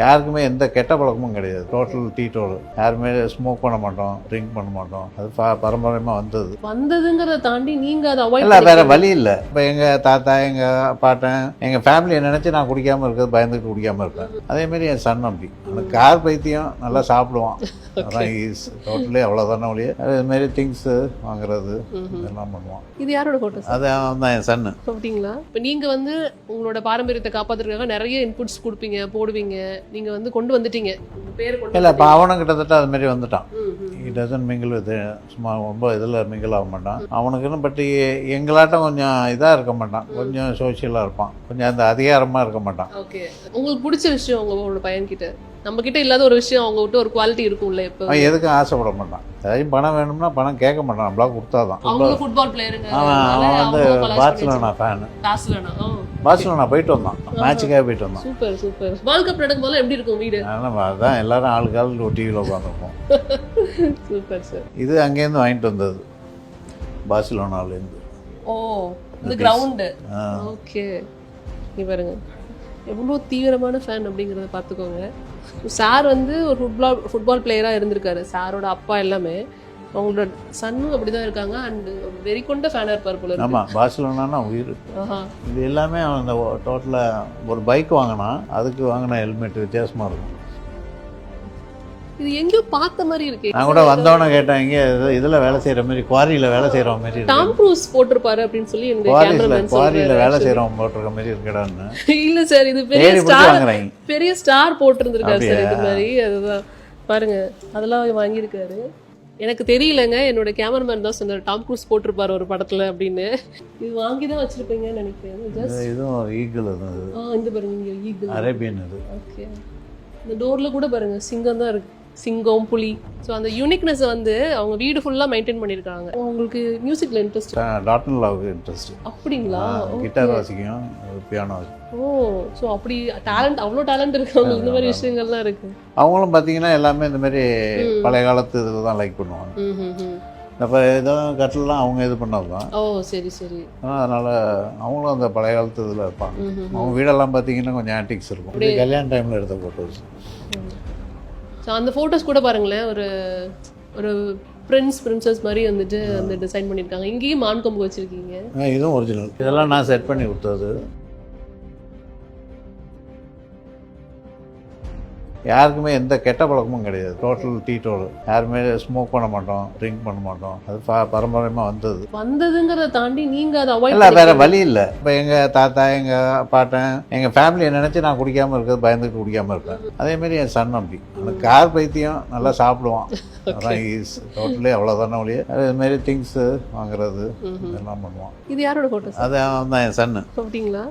யாருக்குமே எந்த கெட்ட பழக்கமும் கிடையாது. டோட்டல் டீட்டோல். யாருமே ஸ்மோக் பண்ண மாட்டோம், ட்ரிங்க் பண்ண மாட்டோம். அது பாரம்பரியமாக வந்ததுங்கிறத தாண்டி நீங்கள் அதை அவாய்ட் இல்லை, வேறு வழி இல்லை. இப்போ எங்கள் தாத்தா, எங்கள் பாட்டன், எங்கள் ஃபேமிலியை நினச்சி நான் குடிக்காமல் இருக்கிறது பயந்துட்டு குடிக்காமல் இருப்பேன். அதேமாரி என் சன் அப்படி அந்த கார் பைத்தியம் நல்லா சாப்பிடுவான். அதான் ஈஸ் டோட்டலி அவ்வளோதானே ஒழிய அதுமாரி திங்ஸு வாங்குறது இதெல்லாம் பண்ணுவான். இது யாரோட ஃபோட்டோஸ்? அது தான் என் சன்னு. அப்படிங்களா? இப்போ நீங்கள் வந்து உங்களோட பாரம்பரியத்தை காப்பாற்றுறதுக்காக நிறைய இன்புட்ஸ் கொடுப்பீங்க, போடுவீங்க. நீங்கள் வந்து கொண்டு வந்துட்டீங்க பேர் கொண்டு. இல்லை, இப்போ அவனும் கிட்டத்தட்ட அதுமாரி வந்துட்டான். டசன் மிங்கிள் இது சும்மா ரொம்ப இதில் மிங்கிள் ஆக மாட்டான். அவனுக்குன்னு பட் எங்களாட்டம் கொஞ்சம் இதாக இருக்க மாட்டான். கொஞ்சம் சோஷியலாக இருப்பான். கொஞ்சம் அந்த அதிகாரமாக இருக்க மாட்டான். ஓகே, உங்களுக்கு பிடிச்ச விஷயம் உங்களோட பையன்கிட்ட நம்ம கிட்ட இல்லாத ஒரு விஷயம் அவங்க விட்டு ஒரு குவாலிட்டி இருக்கும்ல? இப்போ அவன் எதுக்கும் ஆசைப்பட மாட்டான். ஏதாச்சும் பணம் வேணும்னா பணம் கேட்க மாட்டான். நம்மளா கொடுத்தாதான். அவங்க ஃபுட்பால் பிளேயருங்க. அவன் வந்து பார்சிலோனா ஃபேனு. பார்சிலோனா போயிட்டு வந்தான், மேட்சுக்காக போயிட்டு வந்தான். Super super. வேர்ல்ட் கப் நடக்கும்போது எப்படி இருக்கும் வீடு? அதான் எல்லாரும் ஆளுக்கு ஆளுக்கு ஒரு டிவியில் உட்காந்துருப்போம். Super sir. இது அங்கேருந்து வாங்கிட்டு வந்தது, பார்சிலோனாலேருந்து. ஓ, இந்த கிரவுண்டு. ஓகே, இங்கே பாருங்க எவ்வளோ தீவிரமான ஃபேன் அப்படிங்கிறத பார்த்துக்கோங்க. சார் வந்து ஒரு ஃபுட்பால் பிளேயராக இருந்திருக்காரு. சாரோட அப்பா எல்லாமே. அவங்களோட சன்னும் அப்படி தான் இருக்காங்க. அண்ட் வெறி கொண்ட ஃபேனாக இருப்பார் போல. ஆமாம், பார்சிலோனானா உயிர். இது எல்லாமே அந்த டோட்டலாக ஒரு பைக் வாங்கினா அதுக்கு வாங்கின ஹெல்மெட் வித்தியாசமாக இருக்கும். இது எங்கேயோ பார்த்த மாதிரி இருக்கு. நான் கூட வந்தவன கேட்டேன், இங்கே இதில் வேலை செய்கிற மாதிரி, குவாரியில் வேலை செய்கிற மாதிரி. டாம் க்ரூஸ் போட்டிருப்பாரு அப்படின்னு சொல்லி குவாரியில் வேலை செய்கிறவங்க போட்டிருக்க மாதிரி இருக்கடான்னு. இல்லை சார், இது பெரிய ஸ்டார் போட்டிருந்திருக்காரு சார் இது மாதிரி. அதுதான் பாருங்க, அதெல்லாம் வாங்கியிருக்காரு. எனக்கு தெரியலங்க, என்னோட கேமராமேன் தான் சொன்னார் டாம் க்ரூஸ் போட்டிருப்பாரு ஒரு படத்துல அப்படின்னு. இது வாங்கி தான் வச்சிருப்பீங்கன்னு நினைக்கிறேன். இதுவும் ஈகிள். இந்த பாருங்க, ஈகிள் அரேபியன். இது ஓகே. இந்த டோர்ல கூட பாருங்க சிங்கம் தான் இருக்கு. சிங்கம், புலி. ஸோ அந்த யூனிக்னஸ் வந்து அவங்க வீடு ஃபுல்லாக மெயின்டைன் பண்ணியிருக்காங்க. உங்களுக்கு மியூசிக்கில் இன்ட்ரெஸ்ட்? டாட்னலாவுக்கு இன்ட்ரெஸ்ட். அப்படிங்களா? கிட்டார் வாசிக்கும், பியானோ வாசிக்கும். ஓ, ஸோ அப்படி டேலண்ட், அவ்வளோ டேலண்ட் இருக்கு அவங்களுக்கு. இந்த மாதிரி விஷயங்கள்லாம் இருக்கு. அவங்களும் பார்த்தீங்கன்னா எல்லாமே இந்த மாதிரி பழைய காலத்து இதில் தான் லைக் பண்ணுவாங்க. இப்போ ஏதோ கட்டிலலாம் அவங்க இது பண்ணது தான். ஓ, சரி சரி. அதனால் அவங்களும் அந்த பழைய காலத்து இதில் இருப்பாங்க. அவங்க வீடெல்லாம் பார்த்தீங்கன்னா கொஞ்சம் ஆன்டிக்ஸ் இருக்கும். கல்யாண டைமில் எடுத்த ஃபோட்டோஸ். ஸோ அந்த ஃபோட்டோஸ் கூட பாருங்களேன், ஒரு பிரின்சஸ் மாதிரி வந்துட்டு அந்த டிசைன் பண்ணியிருக்காங்க. இங்கேயும் மான் கொம்பு வச்சுருக்கீங்க. இதுவும் ஒரிஜினல். இதெல்லாம் நான் செட் பண்ணி கொடுத்தது. யாருக்குமே எந்த கெட்ட பழக்கமும் கிடையாது. டோட்டல் டீட்டோல். யாருமே ஸ்மோக் பண்ண மாட்டோம், ட்ரிங்க் பண்ண மாட்டோம். அது பாரம்பரியமாக வந்ததுங்கிறத தாண்டி நீங்கள் அதை அவாய்ட் இல்லை, வேறு வழி இல்லை. இப்போ எங்கள் தாத்தா, எங்கள் பாட்டன், எங்கள் ஃபேமிலியை நினச்சி நான் குடிக்காமல் இருக்கிறது பயந்துட்டு குடிக்காமல் இருப்பேன். அதேமாரி என் சன் அப்படி அந்த கார் பைத்தியம் நல்லா சாப்பிடுவான். அதான் ஈஸ் டோட்டலி அவ்வளோதானே ஒழிய அதுமாரி திங்ஸு வாங்குறது இதெல்லாம் பண்ணுவான். இது யாரோட ஃபோட்டோஸ்? அது தான் என் சன்னு. அப்படிங்களா?